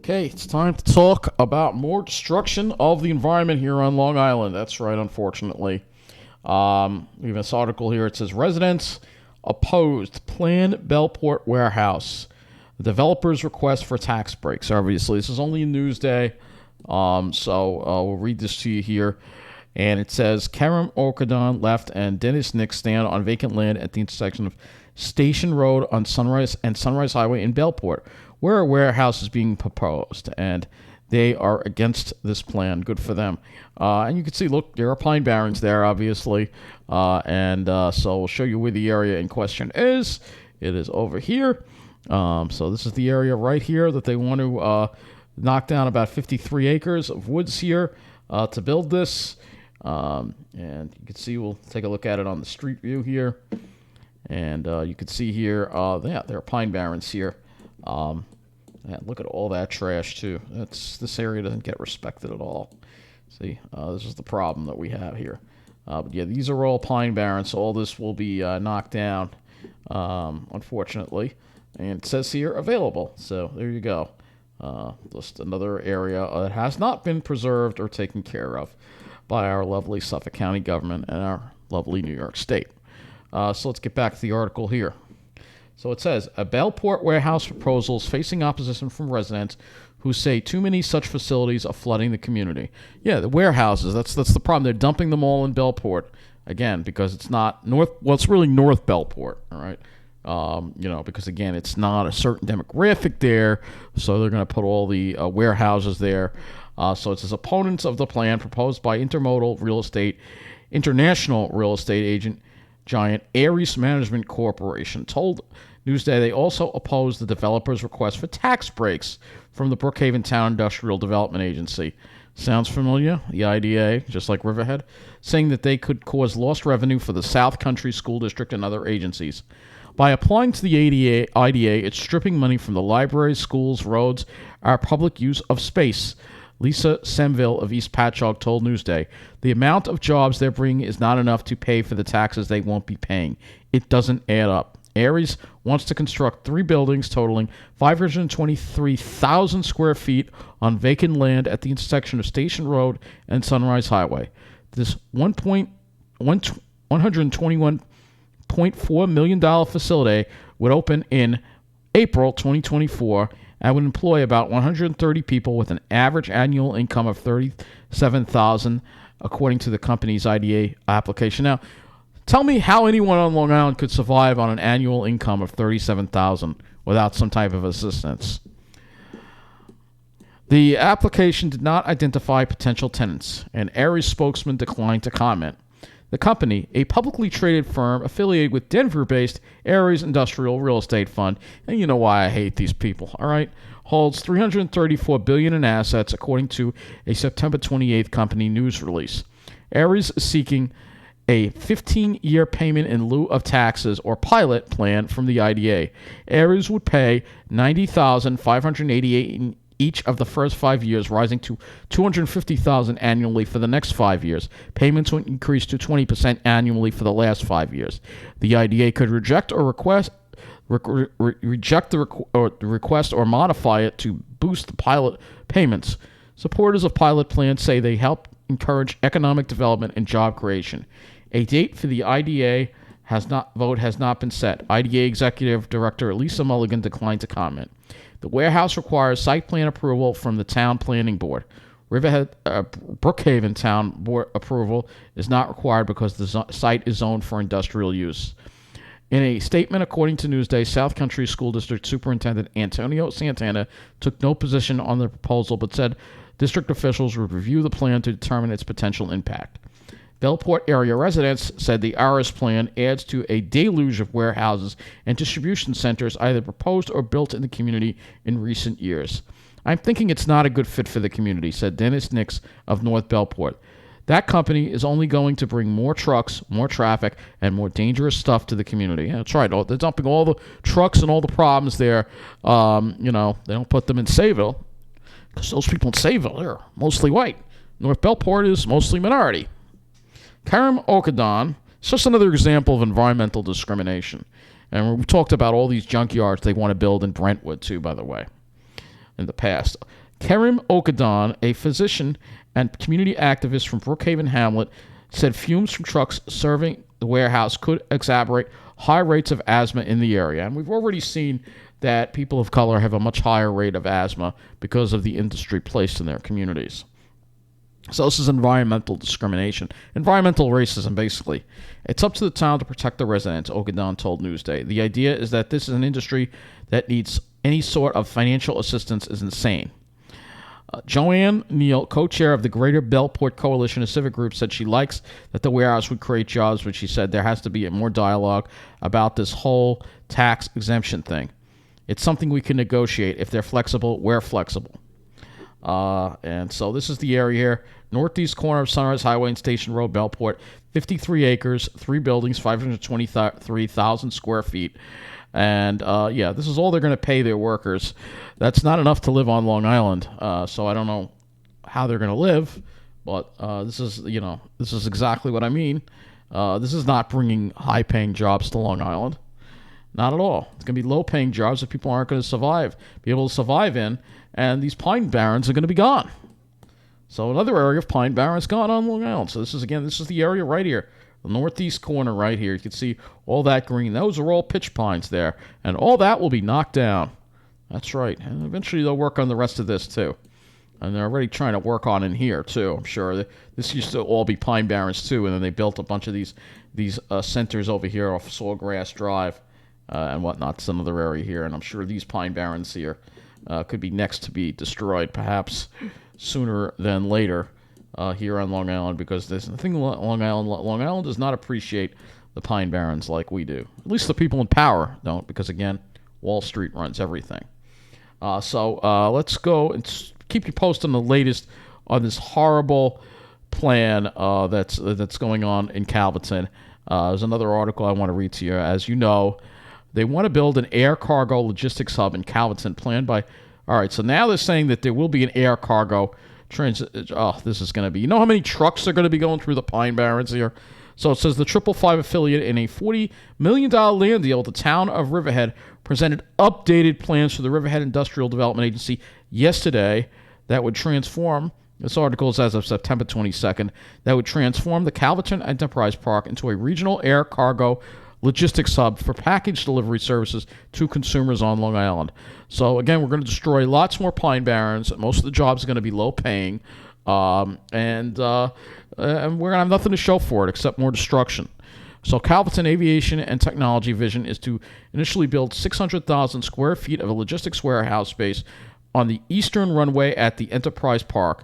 Okay, it's time to talk about more destruction of the environment here on Long Island. That's right, unfortunately. We have this article here. It says, residents opposed planned Bellport warehouse. The developer's request for tax breaks. Obviously, this is only a Newsday, so we'll read this to you here. And it says, Karen Orkadon left and Dennis Nix stand on vacant land at the intersection of Station Road on Sunrise and Sunrise Highway in Bellport, where a warehouse is being proposed, and they are against this plan. Good for them. And you can see, look, there are Pine Barrens there, obviously, so we'll show you where the area in question is. It is over here. So this is the area right here that they want to knock down about 53 acres of woods here to build this. And you can see, we'll take a look at it on the street view here. And you can see here, there are Pine Barrens here. Look at all that trash too. This area doesn't get respected at all. See, this is the problem that we have here. But yeah, these are all Pine Barrens. So all this will be knocked down, unfortunately. And it says here available. So there you go. Just another area that has not been preserved or taken care of by our lovely Suffolk County government and our lovely New York State. So let's get back to the article here. So it says, a Bellport warehouse proposal is facing opposition from residents who say too many such facilities are flooding the community. Yeah, the warehouses, that's the problem. They're dumping them all in Bellport, again, because it's not it's really North Bellport, all right? Because, again, it's not a certain demographic there, so they're going to put all the warehouses there. So it says, opponents of the plan proposed by international real estate agent giant Ares Management Corporation told Newsday they also opposed the developer's request for tax breaks from the Brookhaven Town Industrial Development Agency. Sounds familiar? The IDA, just like Riverhead, saying that they could cause lost revenue for the South Country School District and other agencies. By applying to the IDA, it's stripping money from the libraries, schools, roads, our public use of space. Lisa Semville of East Patchogue told Newsday, the amount of jobs they're bringing is not enough to pay for the taxes they won't be paying. It doesn't add up. Ares wants to construct 3 buildings totaling 523,000 square feet on vacant land at the intersection of Station Road and Sunrise Highway. This $121.4 million facility would open in April 2024 and would employ about 130 people with an average annual income of $37,000, according to the company's IDA application. Now, tell me how anyone on Long Island could survive on an annual income of $37,000 without some type of assistance. The application did not identify potential tenants, and Ares spokesman declined to comment. The company, a publicly traded firm affiliated with Denver-based Ares Industrial Real Estate Fund, and you know why I hate these people, all right, holds $334 billion in assets, according to a September 28th company news release. Ares is seeking a 15-year payment in lieu of taxes or pilot plan from the IDA. Ares would pay $90,588 in each of the first 5 years, rising to $250,000 annually for the next 5 years. Payments would increase to 20% annually for the last 5 years. The IDA could reject the request or modify it to boost the pilot payments. Supporters of pilot plans say they help encourage economic development and job creation. A date for the IDA has not been set. IDA Executive Director Lisa Mulligan declined to comment. The warehouse requires site plan approval from the Town Planning Board. Brookhaven Town Board approval is not required because the site is zoned for industrial use. In a statement, according to Newsday, South Country School District Superintendent Antonio Santana took no position on the proposal but said district officials would review the plan to determine its potential impact. Bellport area residents said the Ares plan adds to a deluge of warehouses and distribution centers either proposed or built in the community in recent years. I'm thinking it's not a good fit for the community, said Dennis Nix of North Bellport. That company is only going to bring more trucks, more traffic, and more dangerous stuff to the community. Yeah, that's right. They're dumping all the trucks and all the problems there. They don't put them in Sayville because those people in Sayville are mostly white. North Bellport is mostly minority. Karen Orkadon, it's just another example of environmental discrimination. And we've talked about all these junkyards they want to build in Brentwood, too, by the way. in the past. Kerim Okadon, a physician and community activist from Brookhaven Hamlet, said fumes from trucks serving the warehouse could exacerbate high rates of asthma in the area. And we've already seen that people of color have a much higher rate of asthma because of the industry placed in their communities. So this is environmental discrimination, environmental racism, basically. It's up to the town to protect the residents, Okadon told Newsday. The idea is that this is an industry that needs any sort of financial assistance is insane. Joanne Neal, co-chair of the Greater Bellport Coalition of Civic Groups, said she likes that the warehouse would create jobs, but she said there has to be more dialogue about this whole tax exemption thing. It's something we can negotiate. If they're flexible, we're flexible. And so this is the area here. Northeast corner of Sunrise Highway and Station Road, Bellport. 53 acres, 3 buildings, 523,000 square feet. And, this is all they're going to pay their workers. That's not enough to live on Long Island. So I don't know how they're going to live. But this is exactly what I mean. This is not bringing high-paying jobs to Long Island. Not at all. It's going to be low-paying jobs that people aren't going to be able to survive in. And these Pine Barrens are going to be gone. So another area of Pine Barrens gone on Long Island. So this is the area right here. The northeast corner right here. You can see all that green. Those are all pitch pines there. And all that will be knocked down. That's right. And eventually they'll work on the rest of this too. And they're already trying to work on in here too, I'm sure. This used to all be Pine Barrens too. And then they built a bunch of these centers over here off Sawgrass Drive and whatnot. It's another area here. And I'm sure these Pine Barrens here could be next to be destroyed, perhaps sooner than later here on Long Island, because the thing Long Island does not appreciate the Pine Barrens like we do. At least the people in power don't, because again, Wall Street runs everything. So let's go and keep you posted on the latest on this horrible plan that's going on in Calverton. There's another article I want to read to you. As you know, they want to build an air cargo logistics hub in Calverton planned by... All right, so now they're saying that there will be an air cargo transit... Oh, this is going to be... You know how many trucks are going to be going through the Pine Barrens here? So it says the 555 affiliate in a $40 million land deal with the town of Riverhead presented updated plans for the Riverhead Industrial Development Agency yesterday that would transform... This article is as of September 22nd. That would transform the Calverton Enterprise Park into a regional air cargo logistics hub for package delivery services to consumers on Long Island. So again, we're going to destroy lots more Pine Barrens. Most of the jobs are going to be low paying, and we're going to have nothing to show for it except more destruction. So Calverton Aviation and Technology vision is to initially build 600,000 square feet of a logistics warehouse space on the eastern runway at the Enterprise Park.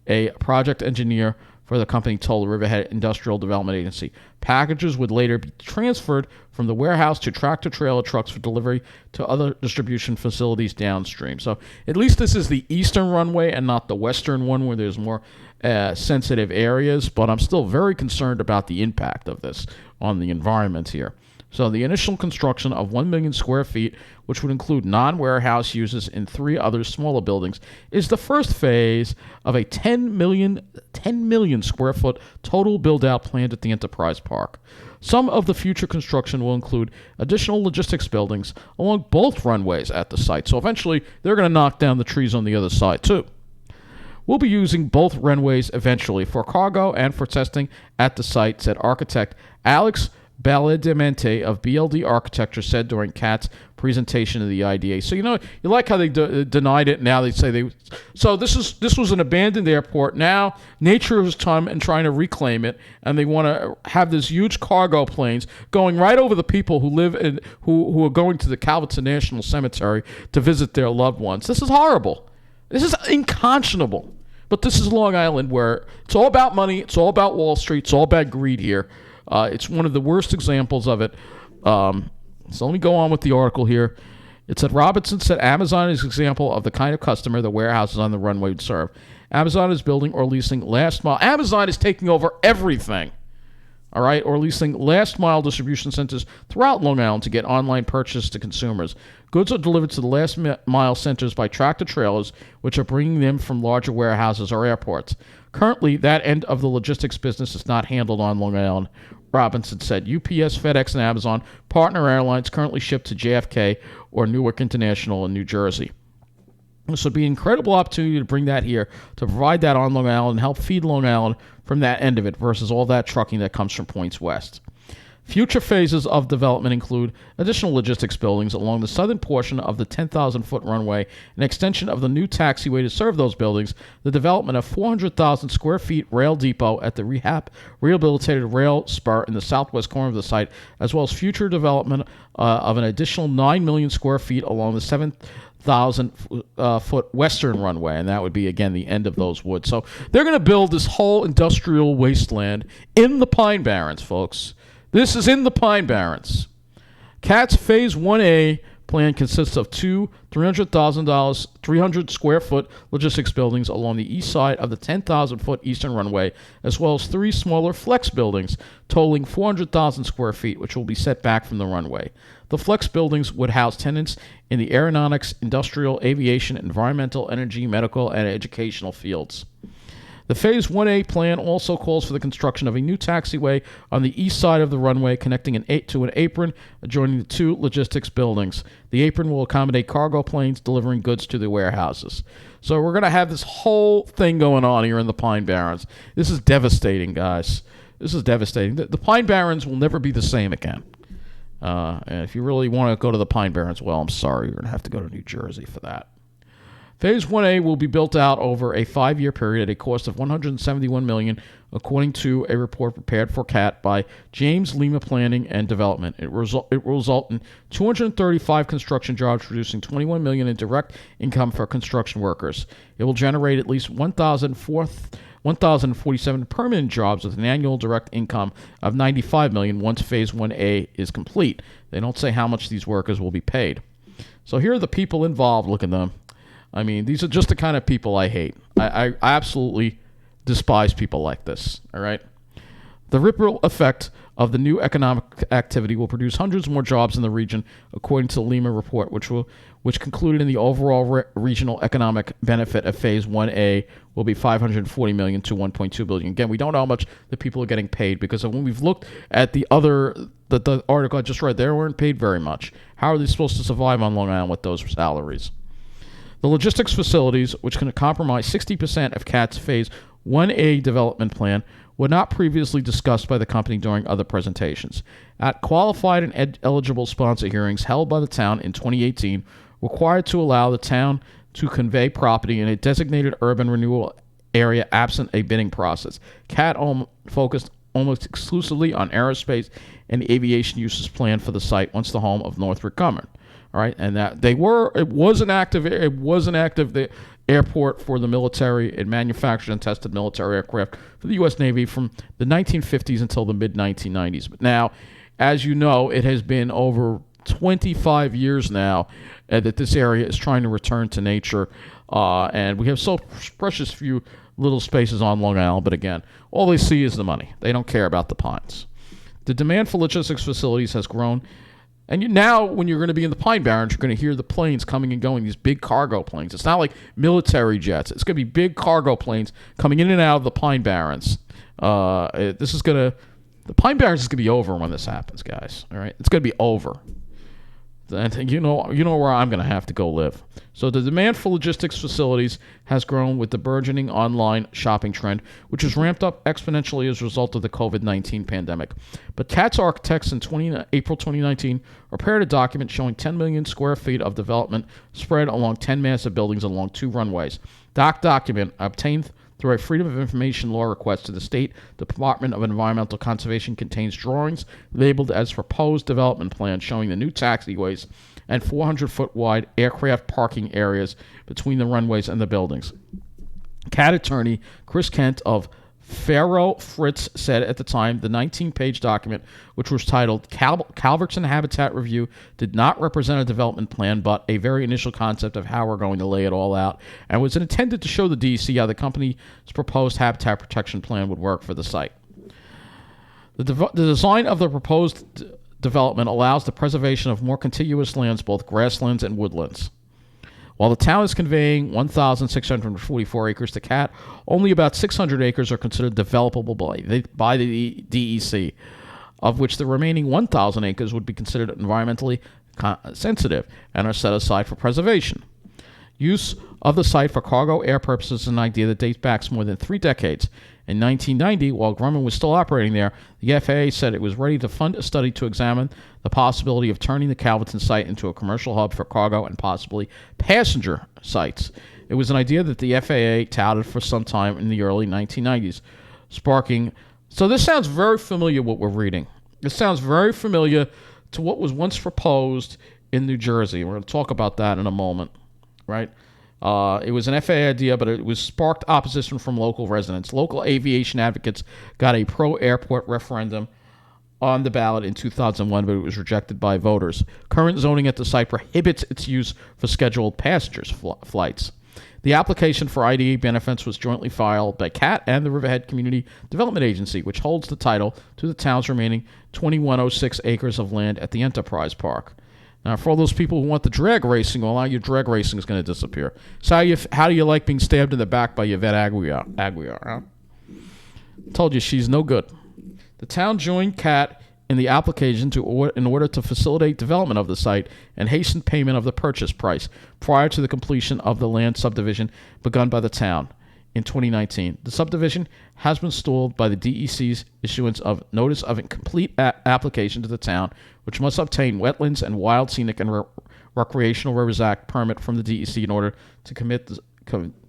A project engineer for the company told the Riverhead Industrial Development Agency. Packages would later be transferred from the warehouse to tractor-trailer trucks for delivery to other distribution facilities downstream. So at least this is the eastern runway and not the western one where there's more sensitive areas, but I'm still very concerned about the impact of this on the environment here. So the initial construction of 1 million square feet, which would include non-warehouse uses in 3 other smaller buildings, is the first phase of a 10 million square foot total build-out planned at the Enterprise Park. Some of the future construction will include additional logistics buildings along both runways at the site. So eventually, they're going to knock down the trees on the other side, too. We'll be using both runways eventually for cargo and for testing at the site, said architect Alex Baladimente of BLD Architecture said during Kat's presentation of the IDA. So, you like how they denied it. Now they say they... So this was an abandoned airport. Now nature has come and trying to reclaim it, and they want to have this huge cargo planes going right over the people who live in... who are going to the Calverton National Cemetery to visit their loved ones. This is horrible. This is unconscionable. But this is Long Island, where it's all about money, it's all about Wall Street, it's all about greed here. It's one of the worst examples of it. So let me go on with the article here. It said, Robinson said Amazon is an example of the kind of customer the warehouses on the runway would serve. Amazon is building or leasing last mile. Amazon is taking over everything. All right, or leasing last mile distribution centers throughout Long Island to get online purchase to consumers. Goods are delivered to the last mile centers by tractor trailers, which are bringing them from larger warehouses or airports. Currently, that end of the logistics business is not handled on Long Island, Robinson said. UPS, FedEx, and Amazon partner airlines currently ship to JFK or Newark International in New Jersey. This would be an incredible opportunity to bring that here, to provide that on Long Island and help feed Long Island from that end of it versus all that trucking that comes from points west. Future phases of development include additional logistics buildings along the southern portion of the 10,000-foot runway, an extension of the new taxiway to serve those buildings, the development of 400,000 square feet rail depot at the rehabilitated rail spur in the southwest corner of the site, as well as future development of an additional 9 million square feet along the 7,000-foot western runway, and that would be, again, the end of those woods. So they're going to build this whole industrial wasteland in the Pine Barrens, folks. This is in the Pine Barrens. CAT's Phase 1A plan consists of two $300,000, 300 square foot logistics buildings along the east side of the 10,000-foot eastern runway, as well as three smaller flex buildings totaling 400,000 square feet, which will be set back from the runway. The flex buildings would house tenants in the aeronautics, industrial, aviation, environmental, energy, medical, and educational fields. The Phase 1A plan also calls for the construction of a new taxiway on the east side of the runway connecting to an apron adjoining the two logistics buildings. The apron will accommodate cargo planes delivering goods to the warehouses. So we're going to have this whole thing going on here in the Pine Barrens. This is devastating, guys. This is devastating. The Pine Barrens will never be the same again. And if you really want to go to the Pine Barrens, well, I'm sorry. You're going to have to go to New Jersey for that. Phase 1A will be built out over a 5-year period at a cost of $171 million, according to a report prepared for CAT by James Lima Planning and Development. It will result in 235 construction jobs, producing $21 million in direct income for construction workers. It will generate at least 1,047 permanent jobs with an annual direct income of $95 million once Phase 1A is complete. They don't say how much these workers will be paid. So here are the people involved. Look at them. I mean, these are just the kind of people I hate. I absolutely despise people like this, all right? The ripple effect of the new economic activity will produce hundreds more jobs in the region, according to the Lima report, which concluded in the overall regional economic benefit of Phase 1A will be $540 million to $1.2 billion. Again, we don't know how much the people are getting paid because when we've looked at the article I just read, they weren't paid very much. How are they supposed to survive on Long Island with those salaries? The logistics facilities, which can compromise 60% of CAT's Phase 1A development plan, were not previously discussed by the company during other presentations. At qualified and eligible sponsor hearings held by the town in 2018, required to allow the town to convey property in a designated urban renewal area absent a bidding process. CAT focused almost exclusively on aerospace and aviation uses planned for the site once the home of Northrop Grumman. All right, and that it was an active airport for the military. It manufactured and tested military aircraft for the U.S. Navy from the 1950s until the mid-1990s. But now, as you know, it has been over 25 years now that this area is trying to return to nature, and we have so precious few little spaces on Long Island. But again, all they see is the money. They don't care about the pines. The demand for logistics facilities has grown. And now, when you're going to be in the Pine Barrens, you're going to hear the planes coming and going, these big cargo planes. It's not like military jets. It's going to be big cargo planes coming in and out of the Pine Barrens. The Pine Barrens is going to be over when this happens, guys. All right? It's going to be over. And you know where I'm going to have to go live. So the demand for logistics facilities has grown with the burgeoning online shopping trend, which has ramped up exponentially as a result of the COVID-19 pandemic. But CAT's architects in April 2019 prepared a document showing 10 million square feet of development spread along 10 massive buildings along 2 runways. That document, obtained through a Freedom of Information law request to the State Department of Environmental Conservation, contains drawings labeled as proposed development plan showing the new taxiways and 400-foot wide aircraft parking areas between the runways and the buildings. CAT attorney Chris Kent of Farrow Fritz said at the time the 19-page document, which was titled Calverton Habitat Review, did not represent a development plan, but a very initial concept of how we're going to lay it all out, and was intended to show the DEC how the company's proposed habitat protection plan would work for the site. The design of the proposed development allows the preservation of more contiguous lands, both grasslands and woodlands. While the town is conveying 1,644 acres to CAT, only about 600 acres are considered developable by the DEC, of which the remaining 1,000 acres would be considered environmentally sensitive and are set aside for preservation. Use of the site for cargo air purposes is an idea that dates back more than 3 decades. In 1990, while Grumman was still operating there, the FAA said it was ready to fund a study to examine the possibility of turning the Calverton site into a commercial hub for cargo and possibly passenger sites. It was an idea that the FAA touted for some time in the early 1990s, sparking... So this sounds very familiar, what we're reading. This sounds very familiar to what was once proposed in New Jersey. We're going to talk about that in a moment, right? It was an FAA idea, but it was sparked opposition from local residents. Local aviation advocates got a pro-airport referendum on the ballot in 2001, but it was rejected by voters. Current zoning at the site prohibits its use for scheduled passengers flights. The application for IDA benefits was jointly filed by CAT and the Riverhead Community Development Agency, which holds the title to the town's remaining 2106 acres of land at the Enterprise Park. Now, for all those people who want the drag racing, well, now your drag racing is going to disappear. So how do you like being stabbed in the back by Yvette Aguiar, huh? Told you she's no good. The town joined CAT in the application in order to facilitate development of the site and hasten payment of the purchase price prior to the completion of the land subdivision begun by the town in 2019. The subdivision has been stalled by the DEC's issuance of notice of incomplete application to the town, which must obtain Wetlands and Wild Scenic and Recreational Rivers Act permit from the DEC in order to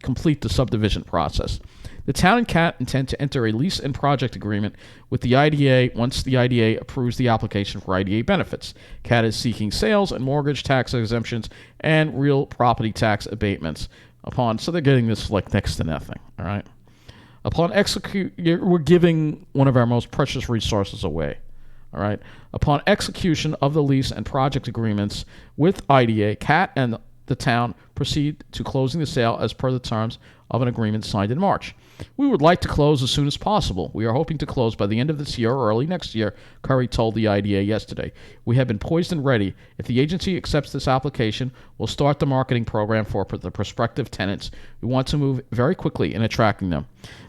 complete the subdivision process. The town and CAT intend to enter a lease and project agreement with the IDA once the IDA approves the application for IDA benefits. CAT is seeking sales and mortgage tax exemptions and real property tax abatements. So they're getting this like next to nothing, all right? We're giving one of our most precious resources away, all right? Upon execution of the lease and project agreements with IDA, CAT and the town proceed to closing the sale as per the terms of an agreement signed in March. We would like to close as soon as possible. We are hoping to close by the end of this year or early next year, Curry told the IDA yesterday. We have been poised and ready. If the agency accepts this application, we'll start the marketing program for the prospective tenants. We want to move very quickly in attracting them.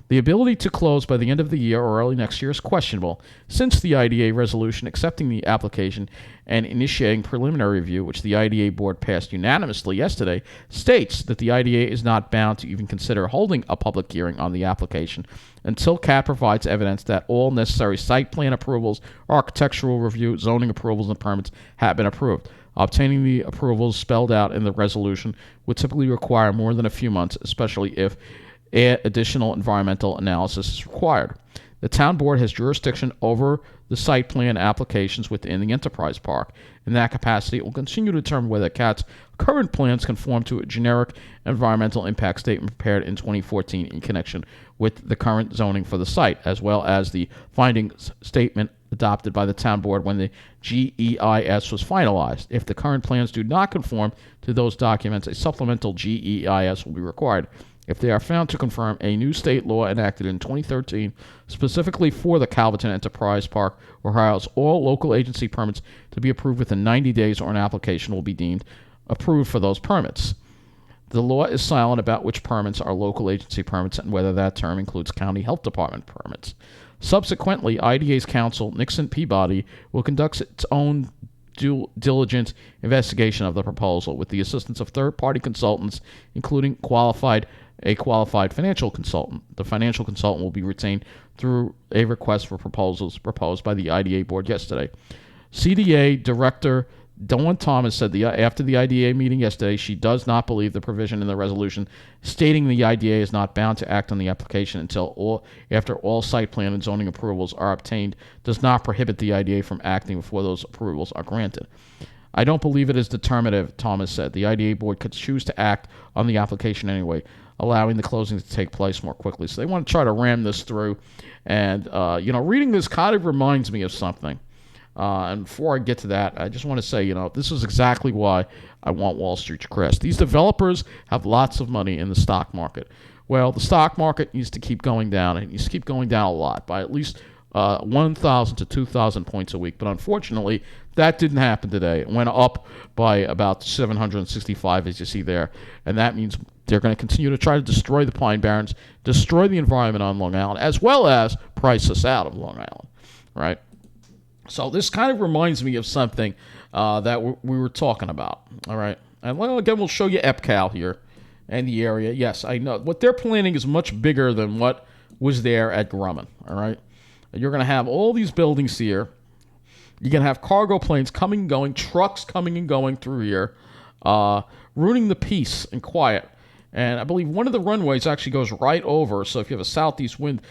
The ability to close by the end of the year or early next year is questionable, since the IDA resolution accepting the application and initiating preliminary review, which the IDA board passed unanimously yesterday, states that the IDA is not bound to even consider holding a public hearing on the application until CAT provides evidence that all necessary site plan approvals, architectural review, zoning approvals, and permits have been approved. Obtaining the approvals spelled out in the resolution would typically require more than a few months, especially if additional environmental analysis is required. The town board has jurisdiction over the site plan applications within the Enterprise Park. In that capacity, it will continue to determine whether CAT's current plans conform to a generic environmental impact statement prepared in 2014 in connection with the current zoning for the site, as well as the findings statement adopted by the town board when the GEIS was finalized. If the current plans do not conform to those documents, a supplemental GEIS will be required. If they are found to confirm, a new state law enacted in 2013 specifically for the Calverton Enterprise Park requires all local agency permits to be approved within 90 days, or an application will be deemed approved for those permits. The law is silent about which permits are local agency permits and whether that term includes county health department permits. Subsequently, IDA's counsel, Nixon Peabody, will conduct its own due diligence investigation of the proposal with the assistance of third-party consultants, including a qualified financial consultant. The financial consultant will be retained through a request for proposals proposed by the IDA board yesterday. CDA Director Dawn Thomas said after the IDA meeting yesterday, she does not believe the provision in the resolution stating the IDA is not bound to act on the application after all site plan and zoning approvals are obtained does not prohibit the IDA from acting before those approvals are granted. I don't believe it is determinative, Thomas said. The IDA board could choose to act on the application anyway, allowing the closing to take place more quickly. So they want to try to ram this through. And, reading this kind of reminds me of something. And before I get to that, I just want to say, this is exactly why I want Wall Street to crash. These developers have lots of money in the stock market. Well, the stock market needs to keep going down, and it needs to keep going down a lot, by at least 1,000 to 2,000 points a week. But unfortunately, that didn't happen today. It went up by about 765, as you see there. And that means they're going to continue to try to destroy the Pine Barrens, destroy the environment on Long Island, as well as price us out of Long Island, right? So this kind of reminds me of something that we were talking about, all right? And again, we'll show you EPCAL here. and the area. Yes, I know. What they're planning is much bigger than what was there at Grumman, all right? You're going to have all these buildings here. You're going to have cargo planes coming and going, trucks coming and going through here, ruining the peace and quiet. And I believe one of the runways actually goes right over. So if you have a southeast wind,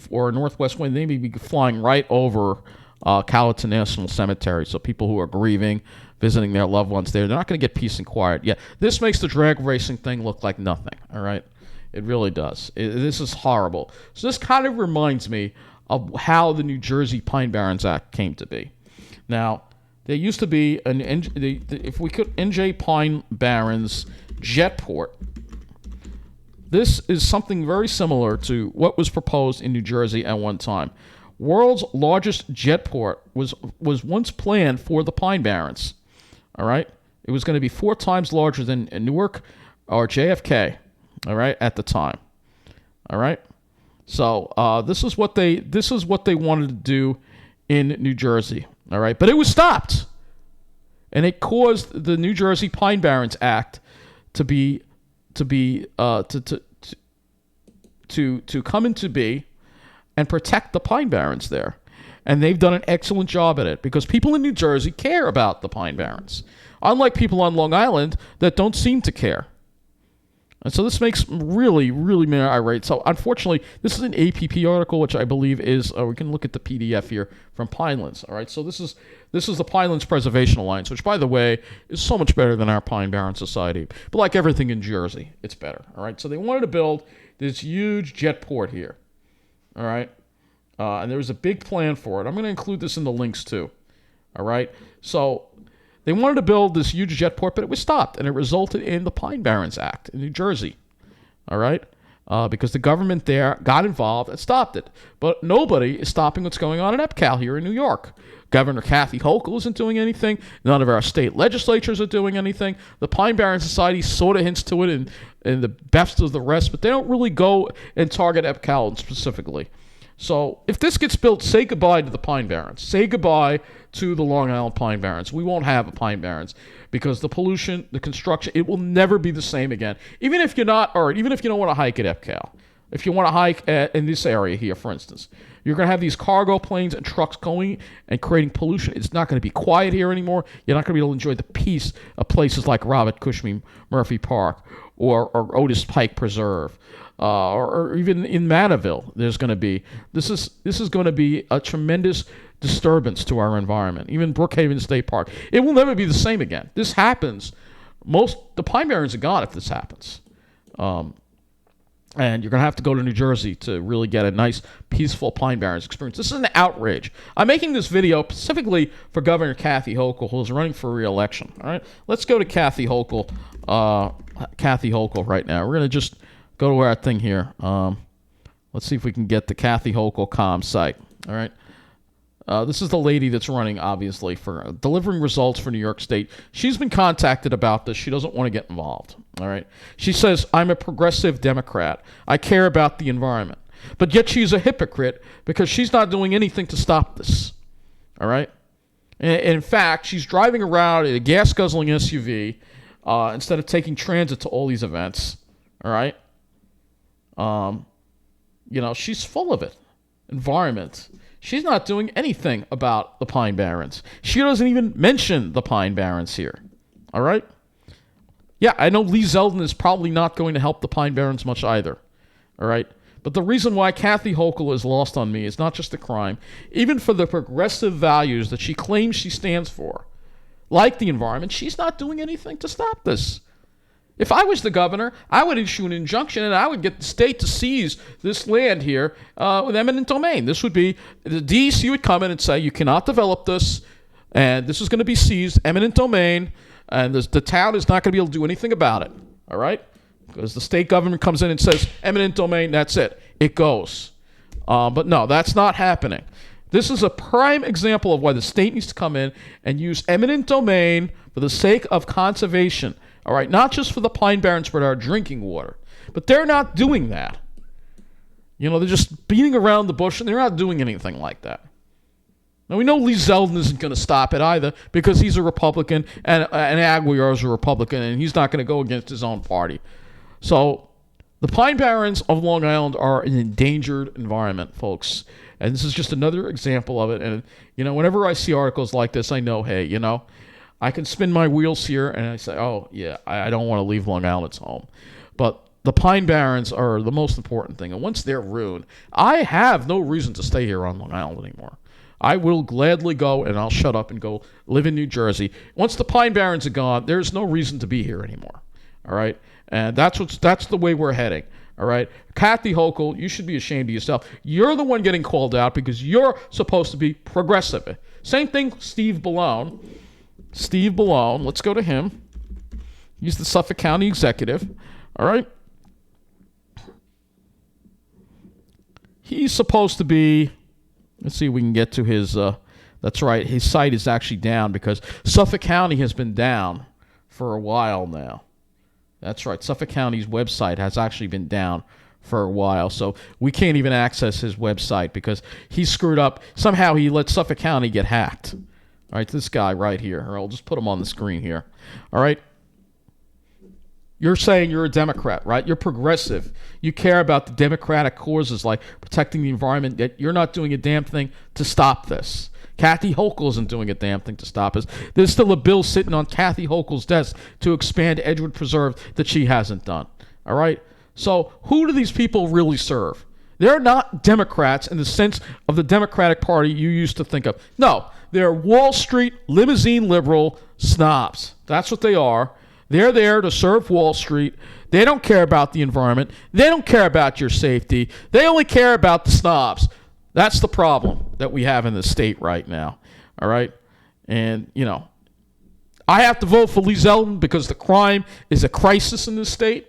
or a northwest wind, they may be flying right over Calverton National Cemetery. So people who are grieving, visiting their loved ones there, they're not going to get peace and quiet. Yeah, this makes the drag racing thing look like nothing, all right? It really does. This is horrible. So this kind of reminds me of how the New Jersey Pine Barrens Act came to be. Now, there used to be NJ Pine Barrens Jetport. This is something very similar to what was proposed in New Jersey at one time. World's largest jetport was once planned for the Pine Barrens. All right, it was going to be 4 times larger than Newark or JFK. All right, at the time. All right, so this is what they wanted to do in New Jersey. All right, but it was stopped, and it caused the New Jersey Pine Barrens Act to come into be and protect the Pine Barrens there. And they've done an excellent job at it because people in New Jersey care about the Pine Barrens, unlike people on Long Island that don't seem to care. And so this makes really, really me irate. So unfortunately, this is an APP article, which I believe is, we can look at the PDF here from Pinelands. All right, so this is the Pinelands Preservation Alliance, which, by the way, is so much better than our Pine Barren Society. But like everything in Jersey, it's better. All right, so they wanted to build this huge jetport here. All right, and there was a big plan for it. I'm going to include this in the links too. All right, so they wanted to build this huge jetport, but it was stopped, and it resulted in the Pine Barrens Act in New Jersey. All right, because the government there got involved and stopped it. But nobody is stopping what's going on in EPCAL here in New York. Governor Kathy Hochul isn't doing anything. None of our state legislatures are doing anything. The Pine Barrens Society sort of hints to it in the best of the rest, but they don't really go and target EPCAL specifically. So if this gets built, say goodbye to the Pine Barrens. Say goodbye to the Long Island Pine Barrens. We won't have a Pine Barrens because the pollution, the construction, it will never be the same again. Even if you don't want to hike at EPCAL. If you want to hike in this area here, for instance, you're going to have these cargo planes and trucks going and creating pollution. It's not going to be quiet here anymore. You're not going to be able to enjoy the peace of places like Robert Cushman Murphy Park or Otis Pike Preserve. Or even in Mattaville, there's going to be this is going to be a tremendous disturbance to our environment. Even Brookhaven State Park, it will never be the same again. This happens. The Pine Barrens are gone if this happens, and you're going to have to go to New Jersey to really get a nice, peaceful Pine Barrens experience. This is an outrage. I'm making this video specifically for Governor Kathy Hochul, who's running for re-election. All right, let's go to Kathy Hochul. Kathy Hochul right now. We're going to just go to our thing here. Let's see if we can get the Kathy Hochul.com site. All right. This is the lady that's running, obviously, for delivering results for New York State. She's been contacted about this. She doesn't want to get involved. All right. She says, I'm a progressive Democrat. I care about the environment. But yet she's a hypocrite because she's not doing anything to stop this. All right. And in fact, she's driving around in a gas-guzzling SUV instead of taking transit to all these events. All right. She's full of it. Environment. She's not doing anything about the Pine Barrens. She doesn't even mention the Pine Barrens here. All right? Yeah, I know Lee Zeldin is probably not going to help the Pine Barrens much either. All right? But the reason why Kathy Hochul is lost on me is not just the crime. Even for the progressive values that she claims she stands for, like the environment, she's not doing anything to stop this. If I was the governor, I would issue an injunction and I would get the state to seize this land here with eminent domain. This would be, the DEC would come in and say, you cannot develop this, and this is going to be seized, eminent domain, and the town is not going to be able to do anything about it. All right? Because the state government comes in and says, eminent domain, that's it. It goes. But no, that's not happening. This is a prime example of why the state needs to come in and use eminent domain for the sake of conservation. All right, not just for the Pine Barrens, but our drinking water. But they're not doing that. They're just beating around the bush, and they're not doing anything like that. Now, we know Lee Zeldin isn't going to stop it either because he's a Republican, and Aguilar's a Republican, and he's not going to go against his own party. So the Pine Barrens of Long Island are an endangered environment, folks. And this is just another example of it. And, whenever I see articles like this, I know, hey, I can spin my wheels here and I say, oh, yeah, I don't want to leave Long Island's home. But the Pine Barrens are the most important thing. And once they're ruined, I have no reason to stay here on Long Island anymore. I will gladly go and I'll shut up and go live in New Jersey. Once the Pine Barrens are gone, there's no reason to be here anymore. All right? And that's the way we're heading. All right? Kathy Hochul, you should be ashamed of yourself. You're the one getting called out because you're supposed to be progressive. Same thing, Steve Ballone. Steve Ballone, let's go to him. He's the Suffolk County executive. All right? He's supposed to be, let's see if we can get to his, that's right, his site is actually down because Suffolk County has been down for a while now. That's right, Suffolk County's website has actually been down for a while, so we can't even access his website because he screwed up. Somehow he let Suffolk County get hacked. All right, this guy right here. I'll just put him on the screen here. All right. You're saying you're a Democrat, right? You're progressive. You care about the democratic causes like protecting the environment, yet you're not doing a damn thing to stop this. Kathy Hochul isn't doing a damn thing to stop us. There's still a bill sitting on Kathy Hochul's desk to expand Edgewood Preserve that she hasn't done. All right? So who do these people really serve? They're not Democrats in the sense of the Democratic Party you used to think of. No, they're Wall Street limousine liberal snobs. That's what they are. They're there to serve Wall Street. They don't care about the environment. They don't care about your safety. They only care about the snobs. That's the problem that we have in the state right now. All right? And, I have to vote for Lee Zeldin because the crime is a crisis in this state,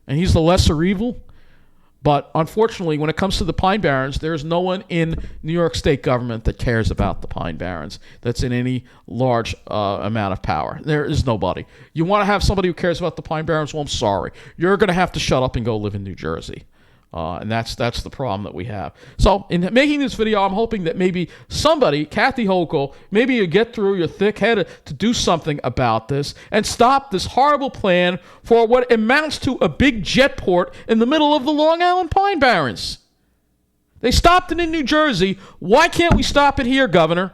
and he's the lesser evil. But unfortunately, when it comes to the Pine Barrens, there's no one in New York State government that cares about the Pine Barrens that's in any large amount of power. There is nobody. You want to have somebody who cares about the Pine Barrens? Well, I'm sorry. You're going to have to shut up and go live in New Jersey. And that's the problem that we have. So in making this video, I'm hoping that maybe somebody, Kathy Hochul, maybe you get through your thick head to do something about this and stop this horrible plan for what amounts to a big jetport in the middle of the Long Island Pine Barrens. They stopped it in New Jersey. Why can't we stop it here, Governor?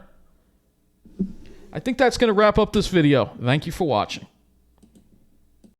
I think that's going to wrap up this video. Thank you for watching.